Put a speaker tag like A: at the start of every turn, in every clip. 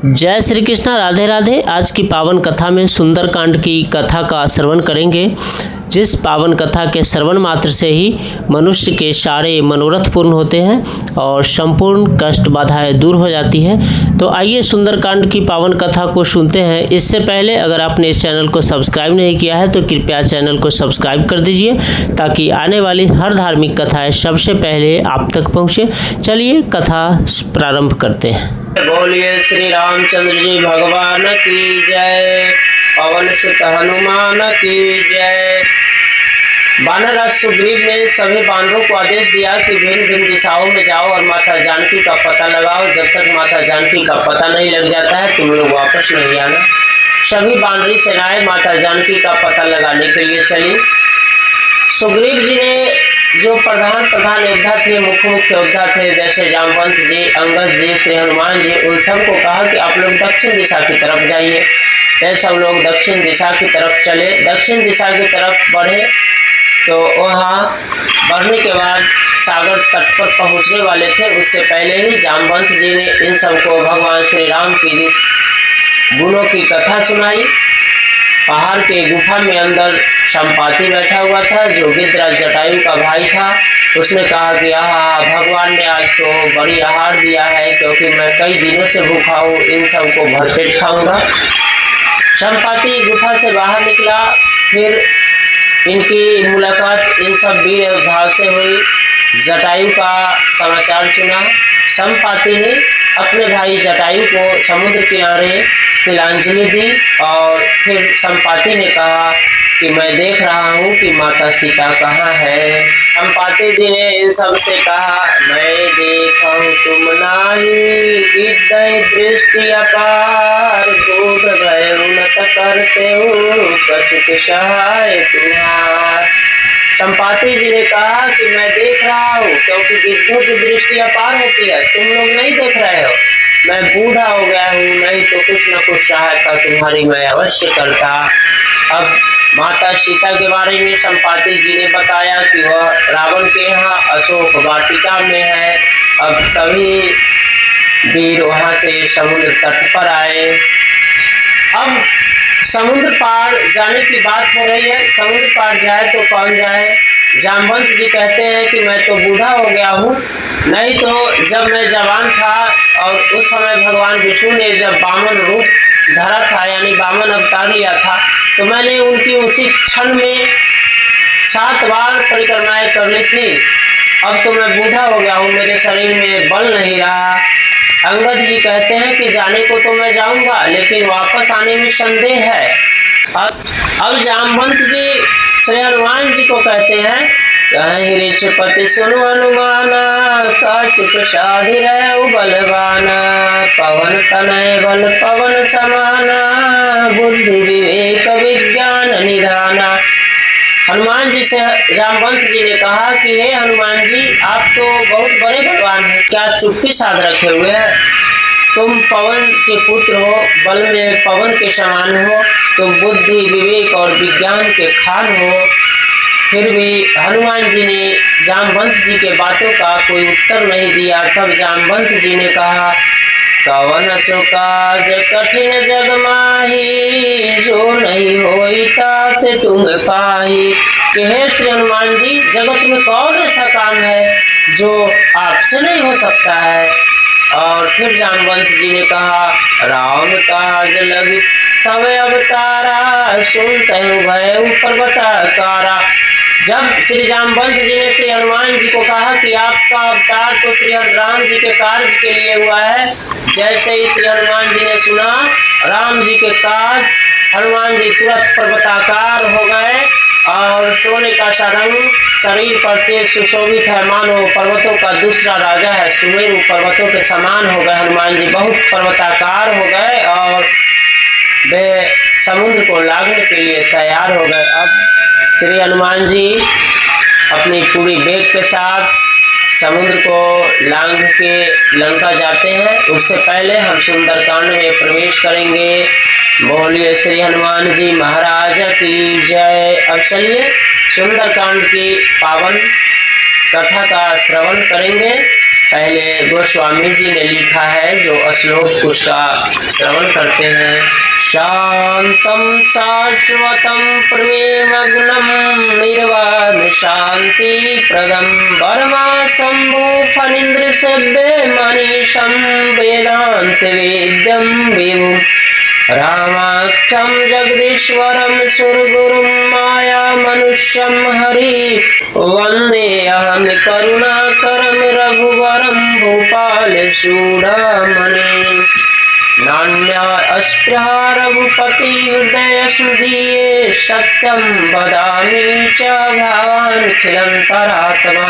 A: जय श्री कृष्णा, राधे राधे। आज की पावन कथा में सुंदरकांड की कथा का श्रवण करेंगे, जिस पावन कथा के श्रवण मात्र से ही मनुष्य के सारे मनोरथ पूर्ण होते हैं और संपूर्ण कष्ट बाधाएं दूर हो जाती है। तो आइए सुंदरकांड की पावन कथा को सुनते हैं। इससे पहले अगर आपने इस चैनल को सब्सक्राइब नहीं किया है तो कृपया चैनल को सब्सक्राइब कर दीजिए, ताकि आने वाली हर धार्मिक कथाएँ सबसे पहले आप तक पहुँचे। चलिए कथा प्रारंभ करते हैं।
B: बोलिए श्री रामचंद्र जी भगवान की जय। पवन सुत हनुमान की जय। वानर सुग्रीव ने सभी वानरों को आदेश दिया कि भिन्न भिन्न दिशाओं में जाओ और माता जानकी का पता लगाओ। जब तक माता जानकी का पता नहीं लग जाता है तुम लोग वापस नहीं आना। सभी वानरी सेनाएं माता जानकी का पता लगाने के लिए चली। सुग्रीव जी ने जो प्रधान योद्धा थे, मुख्य योद्धा थे, जैसे जामवंत जी, अंगद जी, श्री हनुमान जी, उन सबको कहा कि आप लोग दक्षिण दिशा की तरफ जाइए। वे सब लोग दक्षिण दिशा की तरफ चले। दक्षिण दिशा की तरफ बढ़े तो वहाँ बढ़ने के बाद सागर तट पर पहुँचने वाले थे, उससे पहले ही जामवंत जी ने इन सबको भगवान श्री राम की गुणों की कथा सुनाई। पहाड़ के गुफा में अंदर संपाति बैठा हुआ था, जो गिद्धराज जटायु का भाई था। उसने कहा कि भगवान ने आज तो बड़ी आहार दिया है, क्योंकि मैं कई दिनों से भूखा हूँ, इन सबको भरपेट खाऊंगा। संपाति गुफा से बाहर निकला, फिर इनकी मुलाकात इन सब वीर योद्धाओं से हुई। जटायु का समाचार सुना। संपाति ने अपने भाई जटायु को समुद्र किनारे तिलांजलि दी और फिर संपाति ने कहा कि मैं देख रहा हूँ कि माता सीता कहाँ है। संपाति जी ने इन सब से कहा, मैं देखूं तुम नाही, विद्य दृष्टि अपार, दूध गए उन्नत करते हो, कछुक सहाय तुम्हार। संपाति जी ने कहा कि मैं देख रहा हूँ, क्योंकि गिद्धों की दृष्टि अपार होती है, तुम लोग नहीं देख रहे हो। मैं बूढ़ा हो गया हूँ, नहीं तो कुछ न कुछ सहायता तुम्हारी मैं अवश्य करता। अब माता सीता के बारे में संपाति जी ने बताया कि वह रावण के यहाँ अशोक वाटिका में है। अब सभी वीर वहाँ से समुद्र तट पर आए। अब समुद्र पार जाने की बात हो रही है। समुद्र पार जाए तो कौन जाए। जामवंत जी कहते हैं कि मैं तो बूढ़ा हो गया हूँ, नहीं तो जब मैं जवान था और उस समय भगवान विष्णु ने जब वामन रूप धरा था, यानी वामन अवतार लिया था, तो मैंने उनकी उसी क्षण में 7 बार परिक्रमाएं कर ली थी। अब तो मैं बूढ़ा हो गया हूँ, मेरे शरीर में बल नहीं रहा। अंगद जी कहते हैं कि जाने को तो मैं जाऊंगा, लेकिन वापस आने में संदेह है। अब जामवंत जी श्री हनुमान जी को कहते हैं, कहीं ऋषपति सुनो हनुमाना, का चुप साधि रहे बलवाना, पवन तनय बल पवन समाना, बुद्धि विवेक विज्ञान निधाना। हनुमान जी से जामवंत जी ने कहा कि हे हनुमान जी, आप तो बहुत बड़े भगवान हैं, क्या चुप्पी साध रखे हुए हैं। तुम पवन के पुत्र हो, बल में पवन के समान हो, तुम बुद्धि विवेक और विज्ञान के खान हो। फिर भी हनुमान जी ने जामवंत जी के बातों का कोई उत्तर नहीं दिया। तब जामवंत जी ने कहा, कवन सो काज कठिन जग माही, जो नहीं होई तात तुम पाही। कि हे श्री हनुमान जी, जगत में कौन ऐसा काम है जो आपसे नहीं हो सकता है। और फिर जामवंत जी ने कहा, राम काज लगी तब अवतारा, सुनते भय पर्वताकारा। जब श्री जामवंत जी ने श्री हनुमान जी को कहा कि आपका अवतार तो श्री राम जी के कार्य के लिए हुआ है, जैसे ही श्री हनुमान जी ने सुना राम जी के कार्य, हनुमान जी तुरंत पर्वताकार हो गए और सोने का रंग शरीर पर तेज सुशोभित है, मानो पर्वतों का दूसरा राजा है, सुमेरु पर्वतों के समान हो गए। हनुमान जी बहुत पर्वताकार हो गए और वे समुद्र को लागने के लिए तैयार हो गए। अब श्री हनुमान जी अपनी पूरी वेग के साथ समुद्र को लांघ के लंका जाते हैं। उससे पहले हम सुंदरकांड में प्रवेश करेंगे। बोलिए श्री हनुमान जी महाराज की जय। अब चलिए सुंदरकांड की पावन कथा का श्रवण करेंगे। पहले गोस्वामी जी ने लिखा है, जो श्लोक उसका श्रवण करते हैं। शांतम शाश्वतम प्रेमग्नम निर्वाण शांति प्रदम वर्मा शंभु फणीन्द्र सेव्य मनीषम वेदांत वेद्यम विभुम रामाख्यम जगदीश्वरम सुरगुरुम माया मनुष्यम हरि वंदेऽहं करुणाकरं रघुवरं भूपाल चूड़ामणि नान्या अस्पृहा रघुपति हृदय स्मृतिये सत्यं वदामि च भावानखिलन्तरात्मा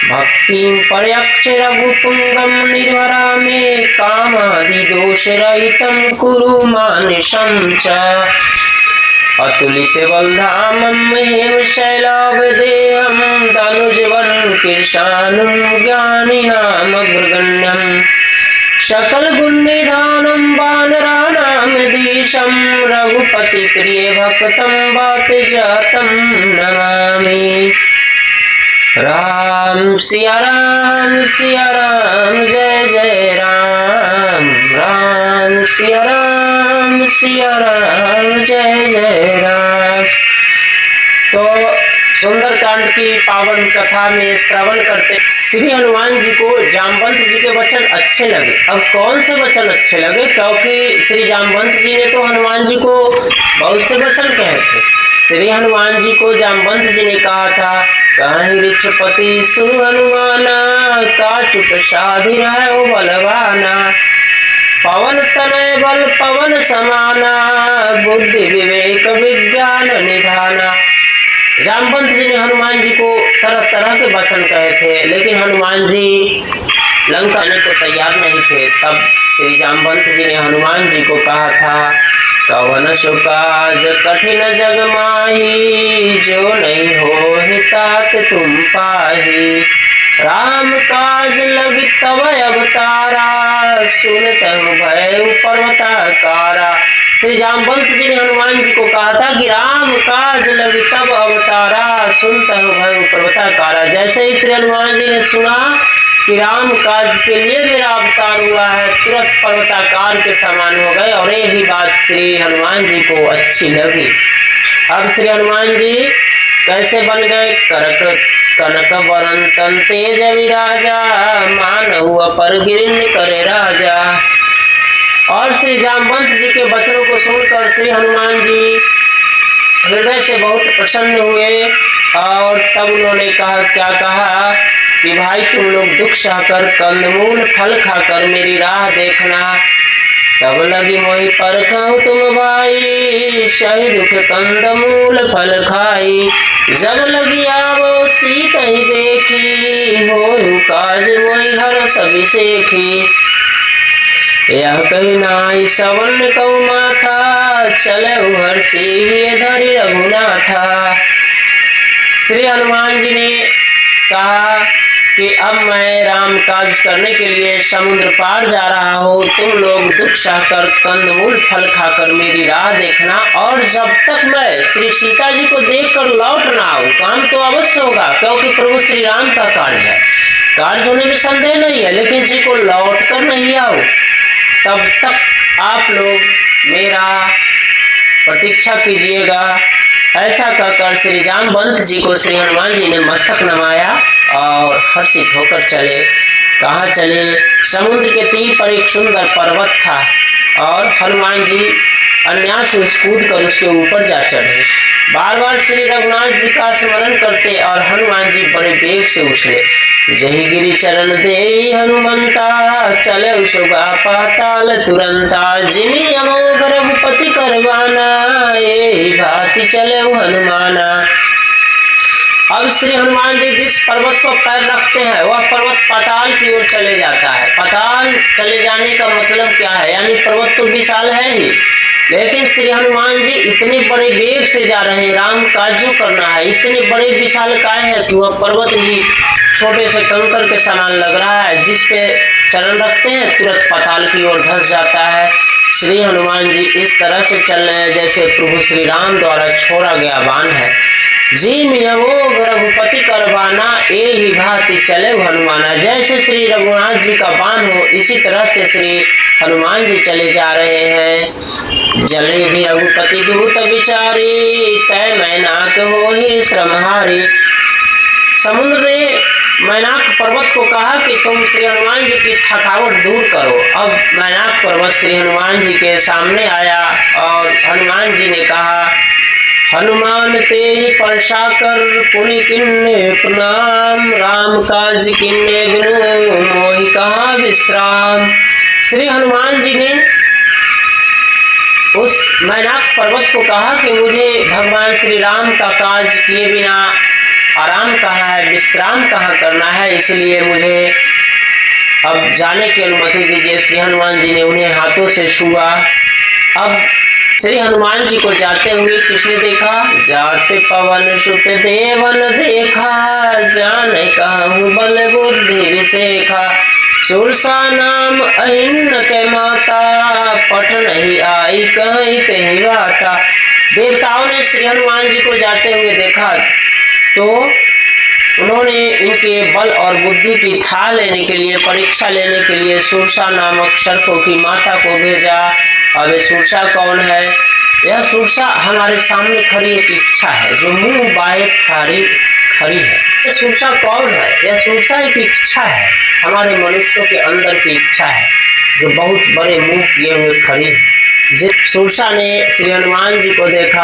B: भक्तिं पर्यक्ष रघुपुंगम निर्भरा मे कामादिदोषरहितं कुरु मानसं च अतुलित बलधामं हेमशैलावदेहं तनुजवन कृशानं ज्ञानिनामग्रगण्यं सकल गुण निधानं वानराणां धीशं रघुपति प्रिय भक्तं वात जातं नमामि। राम सिया राम जय जय राम, राम सिया राम जय जय राम। तो सुंदरकांड की पावन कथा में श्रवण करते श्री हनुमान जी को जामवंत जी के वचन अच्छे लगे। अब कौन से वचन अच्छे लगे? क्योंकि श्री जामवंत जी ने तो हनुमान जी को बहुत से वचन कहे थे। श्री हनुमान जी को जामवंत जी ने कहा था, कहीं रिक्षपति सुन हनुमाना, काटु प्रसादी रहो बलवाना, पवन तनय बल पवन समाना, बुद्धि विवेक विज्ञान निधाना। जामवंत जी ने हनुमान जी को तरह तरह के वचन कहे थे, लेकिन हनुमान जी लंका आने को तैयार नहीं थे। तब श्री जामवंत जी ने हनुमान जी को कहा था, कवन सो काज कठिन जग माही, जो नहीं हो हितात तुम पाही, राम काज लगी तब अवतारा, सुनत भय पर्वताकारा। श्री जामवंत जी ने हनुमान जी को कहा था कि राम काज लगी तब अवतारा, सुनत भय पर्वताकारा। जैसे ही श्री हनुमान जी ने सुना कि राम काज के लिए मेरा अवतार हुआ है, तुरंत पर्वताकार के समान हो गए। और यही बात श्री हनुमान जी को अच्छी लगी। अब श्री हनुमान जी कैसे बन गए? कनक वरन तन तेज विराजा, मान हुआ पर गिरिन करे राजा। और श्री जामवंत जी के वचनों को सुनकर श्री हनुमान जी हृदय से बहुत प्रसन्न हुए। और तब उन्होंने कहा, क्या कहा कि भाई तुम लोग दुख सहकर कंदमूल फल खाकर मेरी राह देखना। तब लगी मोहि परखाऊं तुम भाई, सही दुख कंदमूल फल खाई, जब लगी आवो सीत ही देखी, होयु काज मोहि हर सभी सेखी। यह कही नाई सवन कऊ माथा, चले हर्षि धरि रघुनाथा। श्री हनुमान जी ने कहा कि अब मैं राम काज करने के लिए समुद्र पार जा रहा हूँ, तुम लोग दुख सहकर कंदमूल फल खाकर मेरी राह देखना। और जब तक मैं श्री सीता जी को देखकर लौट ना आऊँ, काम तो अवश्य होगा क्योंकि प्रभु श्री राम का कार्य है, कार्य होने में संदेह नहीं है, लेकिन जी को लौट कर नहीं आऊँ, तब तक आप लोग मेरा प्रतीक्षा कीजिएगा। ऐसा कहकर श्री जामवंत जी को श्री हनुमान जी ने मस्तक नमाया और हर्षित होकर चले। कहाँ चले? समुद्र के तीर पर एक सुंदर पर्वत था और हनुमान जी अन्यास से कूद कर उसके ऊपर जा चढ़े। बार बार श्री रघुनाथ जी का स्मरण करते और हनुमान जी बड़े वेग से उछले। जही गिरि चरण दे हनुमंता, चले सुगा पाताल तुरंता, जिमी अमोघ रघुपति करवाना, ये भांति चले हनुमाना। अब श्री हनुमान जी जिस पर्वत पर पैर रखते हैं वह पर्वत पाताल की ओर चले जाता है। पाताल चले जाने का मतलब क्या है? यानी पर्वत तो विशाल है ही, लेकिन श्री हनुमान जी इतने बड़े वेग से जा रहे हैं, राम कार्य करना है, इतने बड़े विशाल काय है कि वह पर्वत भी छोटे से कंकर के समान लग रहा है। जिस पे चरण रखते हैं तुरंत पाताल की ओर धंस जाता है। श्री हनुमान जी इस तरह से चल रहे हैं जैसे प्रभु श्री राम द्वारा छोड़ा गया बाण है। जी मियवोग रघुपति करवाना, ए ही भांति चले हनुमाना। जैसे श्री रघुनाथ जी का बाण हो, इसी तरह से श्री हनुमान जी चले जा रहे हैं। जले भी रघुपति दूत विचारी, तय मैनाक हो ही श्रमहारी। समुद्र ने मैनाक पर्वत को कहा कि तुम श्री हनुमान जी की थकावट दूर करो। अब मैनाक पर्वत श्री हनुमान जी के सामने आया और हनुमान जी ने कहा, हनुमान तेज परसा कर पुनि किन्ने प्रणाम, राम काज किन्ने बिनु मोहि कहाँ विश्राम। श्री हनुमान जी ने उस मैनाक पर्वत को कहा कि मुझे भगवान श्री राम का काज किए बिना आराम कहाँ है, विश्राम कहाँ करना है, इसलिए मुझे अब जाने की अनुमति दीजिए। श्री हनुमान जी ने उन्हें हाथों से छुआ। अब श्री हनुमान जी को जाते हुए किसने देखा? जाते पवन सुत देवन देखा, जाने कहूँ बल बुद्धि विशेखा। सुरसा नाम अहिन्न के माता, पठ नहीं आई कहीं तेहि बाता। देवताओं ने श्री हनुमान जी को जाते हुए देखा तो उन्होंने इनके बल और बुद्धि की था लेने के लिए, परीक्षा लेने के लिए सुरसा नामक सर्पों की माता को भेजा। अब ये सुरसा कौन है? यह सुरसा हमारे सामने खड़ी एक इच्छा है जो मुंह बाए खड़ी है। यह सुरसा कौन है? यह सुरसा एक इच्छा है, हमारे मनुष्यों के अंदर की इच्छा है जो बहुत बड़े मुंह किए हुए खड़ी है। सुरसा ने श्री हनुमान जी को देखा।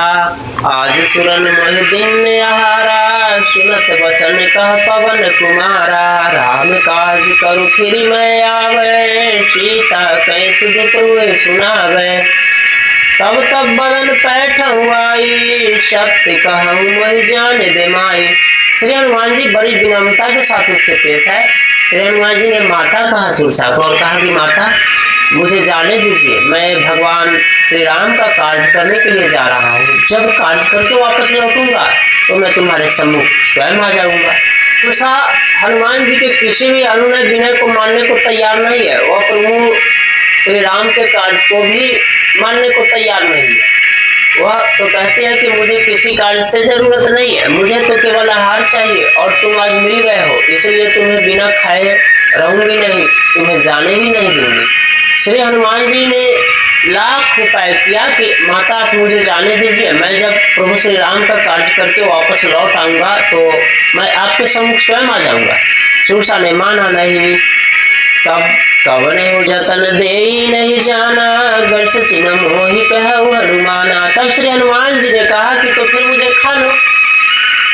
B: आज सुरन मन दिन आहारा, सुनत वचन कह पवन कुमारा। राम काज करू फिर मैं आवे, सीता कहीं सुध तुए सुनावे। तब तब बदन पैठ आई, शक्ति कहूँ मैं जान दे माई। श्री हनुमान जी बड़ी विनम्रता के साथ उससे पेश है। श्री हनुमान जी ने माता कहा सुरसा को और कहा कि माता मुझे जाने दीजिए, मैं भगवान श्री राम का कार्य करने के लिए जा रहा हूँ। जब कार्य करके वापस लौटूंगा तो मैं तुम्हारे सम्मुख स्वयं आ जाऊंगा। सुरसा हनुमान जी के किसी भी अनुनय विनय को मानने को तैयार नहीं है। वह प्रभु श्री राम के कार्य को भी मानने को तैयार नहीं है। वह तो कहते हैं कि मुझे किसी कार्य से जरूरत नहीं है, मुझे तो केवल आहार चाहिए और तुम आज मिल गए हो, इसलिए तुम्हें बिना खाए रहूंगी नहीं, तुम्हें जाने भी नहीं दूंगी। श्री हनुमान जी ने लाख उपाय किया कि माता आप मुझे जाने दीजिए, मैं जब प्रभु श्री राम का कार्य करके वापस लौट आऊंगा तो मैं आपके सम्मुख स्वयं आ जाऊंगा। सुरसा ने माना नहीं। तब कवन हो जतन दे नहीं जाना, गर्ष सिंह मोहि कहु हनुमाना। तब श्री हनुमान जी ने कहा कि तो फिर मुझे खा लो।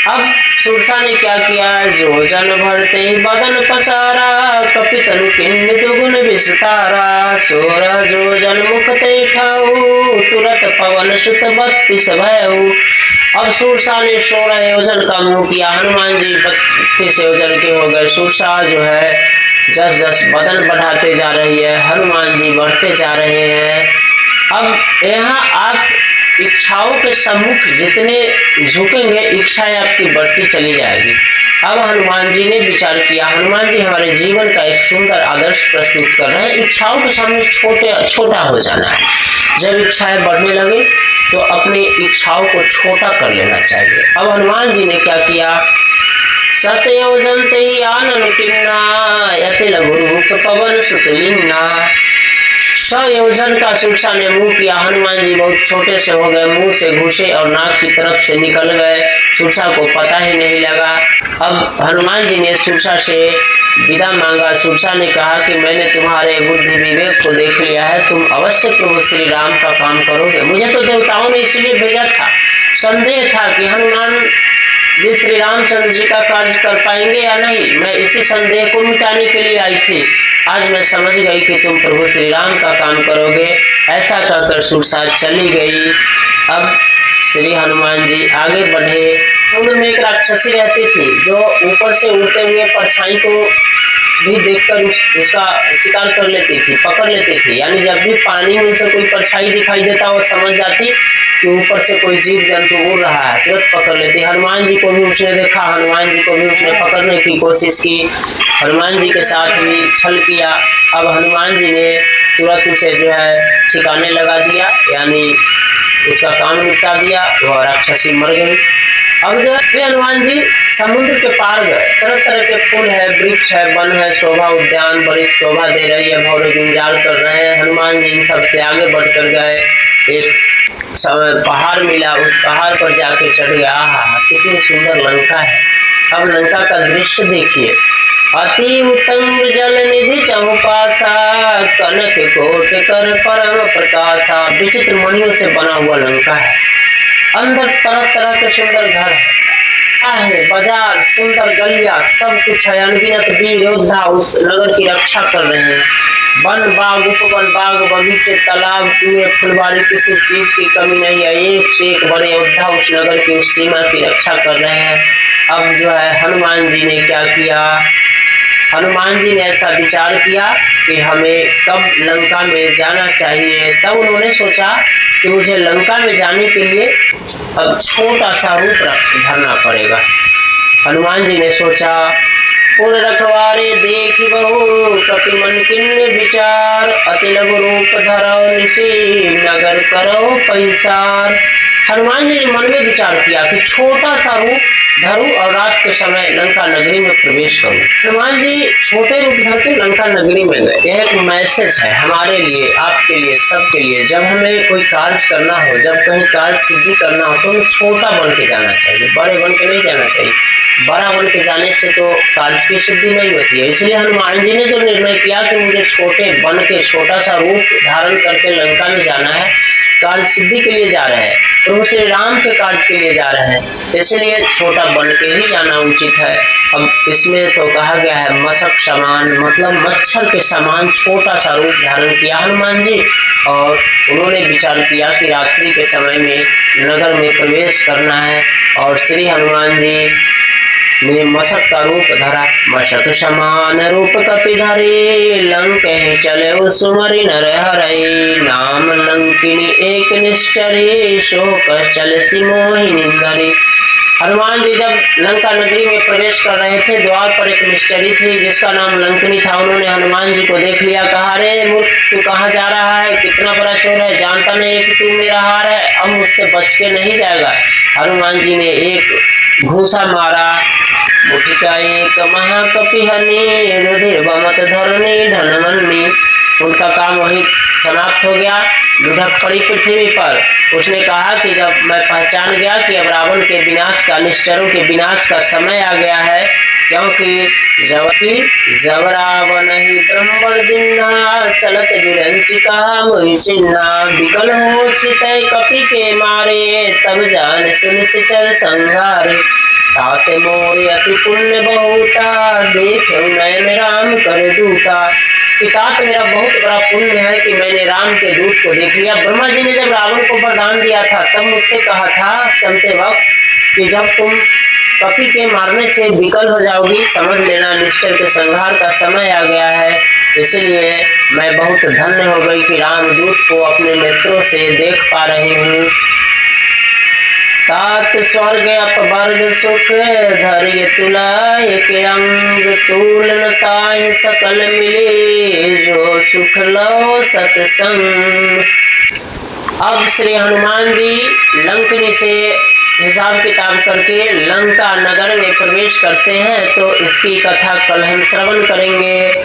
B: अब सुरसा ने क्या किया? जो जन भरते ही बदन पसारा, कपितनु किन्नी दुगुन विस्तारा। सोरह जो जन मुख ते ठाऊ, तुरत पवन सुत 32 भयऊ। अब सुरसा ने 16 योजन का मुंह किया, हनुमान जी 32 योजन के हो गए। सुरसा जो है जस जस बदन बढ़ाते जा रही है, हनुमान जी बढ़ते जा रहे हैं। अब यहाँ आप इच्छाओं के सम्मुख जितने झुकेंगे इच्छाएं आपकी बढ़ती चली जाएगी। अब हनुमान जी ने विचार किया। हनुमान जी हमारे जीवन का एक सुंदर आदर्श प्रस्तुत कर रहे हैं। इच्छाओं के सामने छोटा हो जाना है। जब इच्छाएं बढ़ने लगे तो अपनी इच्छाओं को छोटा कर लेना चाहिए। अब हनुमान जी ने क्या किया? सतयोजन ते आनन किन्ना, यति लघु रूप पवन सुत लिन्ना। 100 योजन का सुरसा ने मुंह किया, हनुमान जी बहुत छोटे से हो गए, मुंह से घुसे और नाक की तरफ से निकल गए, सुरसा को पता ही नहीं लगा। अब हनुमान जी ने सुरसा से विदा मांगा। सुरसा ने कहा कि मैंने तुम्हारे बुद्धि विवेक को देख लिया है, तुम अवश्य प्रभु श्री राम का काम करोगे। मुझे तो देवताओं ने इसलिए भेजा था, संदेह था कि हनुमान जी श्री रामचंद्र जी का कार्य कर पाएंगे या नहीं। मैं इसी संदेह को मिटाने के लिए आई थी। आज मैं समझ गई कि तुम प्रभु श्री राम का काम करोगे। ऐसा कहकर सुरसा चली गई। अब श्री हनुमान जी आगे बढ़े। समुद्र में एक राक्षसी रहती थी जो ऊपर से उड़ते हुए परछाई को भी देखकर उसका शिकार कर लेती थी, पकड़ लेती थी। यानी जब भी पानी में उसे कोई परछाई दिखाई देता वो समझ जाती कि ऊपर से कोई जीव जंतु उड़ रहा है, तुरंत पकड़ लेती। हनुमान जी को भी उसने देखा, हनुमान जी को भी उसने पकड़ने की कोशिश की, हनुमान जी के साथ भी छल किया। अब हनुमान जी ने तुरंत उसे जो है ठिकाने लगा दिया, यानी उसका काम निपटा दिया। वह राक्षसी मर गई। अब जो है हनुमान जी समुद्र के पार गए, तरह तरह के फूल है, वृक्ष है, वन है, शोभा उद्यान बड़ी शोभा दे रही है, भौरे गुंजाल कर रहे हैं। हनुमान जी इन सबसे आगे बढ़कर गए, एक समय पहाड़ मिला, उस पहाड़ पर जाके चढ़ गया। आहा, कितनी सुंदर लंका है। अब लंका का दृश्य देखिए, अति उत्तम जल निधि चौपासा, कनक कोट कर परम प्रकाशा। विचित्र मणियों से बना हुआ लंका है, अंदर तरह तरह के सुंदर घर है, बाजार, सुंदर गलियां, सब कुछ है। अनगिनत वीर योद्धा उस नगर की रक्षा कर रहे हैं। वन बाग, उपवन बाग, बगीचे, तालाब, कुएं, फुलवारी, किसी चीज की कमी नहीं है। एक से एक बड़े योद्धा उस नगर की उस सीमा की रक्षा कर रहे हैं। अब जो है हनुमान जी ने क्या किया, हनुमान जी ने ऐसा विचार किया कि हमें कब लंका में जाना चाहिए। तब उन्होंने सोचा कि मुझे लंका में जाने के लिए अब छोटा सा रूप धरना पड़ेगा। हनुमान जी ने सोचा, पुर रखवारे देख बहु कपि मन किन्ने विचार, अति लघु रूप धरो निसी नगर करो पैसार। हनुमान जी ने मन में विचार किया कि छोटा सा रूप धरूं और रात के समय लंका नगरी में प्रवेश करूं। हनुमान जी छोटे रूप धर के लंका नगरी में गए। यह एक मैसेज है हमारे लिए, आपके लिए, सबके लिए। जब हमें कोई कार्य करना हो, जब कहीं कार्य सिद्धि करना हो, तो हमें छोटा बन के जाना चाहिए, बड़े बन के नहीं जाना चाहिए। बड़ा बन के जाने से तो कार्य की सिद्धि नहीं होती है। इसलिए हनुमान जी ने जो निर्णय किया कि मुझे छोटे बन के, छोटा सा रूप धारण करके लंका में जाना है, कार्य सिद्धि के लिए जा रहे हैं, प्रभु श्री राम के कार्य के लिए जा रहे हैं, इसलिए छोटा बन के ही जाना उचित है। अब इसमें तो कहा गया है मशक समान, मतलब मच्छर के समान छोटा सा रूप धारण किया हनुमान जी। और उन्होंने विचार किया कि रात्रि के समय में नगर में प्रवेश करना है, और श्री हनुमान जी ने मशक का रूप धरा। मशक समान रूप कपि धरे, लंक चले सुमरि नर हरै, नाम लंकिनी एक निश्चरे, शोक चल सिमोहिनी धरे। हनुमान जी जब लंका नगरी में प्रवेश कर रहे थे, द्वार पर एक निश्चरी थी जिसका नाम लंकिनी था। उन्होंने हनुमान जी को देख लिया, कहा, अरे मूर्ख, तू कहाँ जा रहा है, कितना बड़ा चोर है, जानता नहीं कि तू मेरा हार है, अब मुझसे बच के नहीं जाएगा। हनुमान जी ने एक घूसा मारा, मुठिका एक महाकपि हनि, रुधिर बमत धरनी धनमन्नी। उनका काम वही समाप्त हो गया, लुढ़क पड़ी पृथ्वी पर। उसने कहा कि जब मैं पहचान गया कि अब रावण के विनाश का, निश्चरों के विनाश का समय आ गया है, क्योंकि जब रावण ही ब्रह्मण दिन्ना, चलत विरंचिका मोहि चिन्ना, विकल हो सितय कपि के मारे, तब जान सुन सिचर संहारे। ताते मोरे अति पुण्य बहुता, देखो नयन राम कर दूता। पितात मेरा बहुत बड़ा पुण्य है कि मैंने राम के दूत को देख लिया। ब्रह्मा जी ने जब रावण को वरदान दिया था, तब मुझसे कहा था चलते वक्त कि जब तुम कपि के मारने से विकल हो जाओगी, समझ लेना निश्चर के संहार का समय आ गया है। इसलिए मैं बहुत धन्य हो गई कि रामदूत को अपने नेत्रों से देख पा रही हूँ। तात स्वर्ग अपवर्ग सुख, धैर्य तुलाय के अंग, तुलनताय सकल मिले, जो सुख लो सत्संग। अब श्री हनुमान जी लंकनी से हिसाब किताब करके लंका नगर में प्रवेश करते हैं, तो इसकी कथा कल हम श्रवण करेंगे।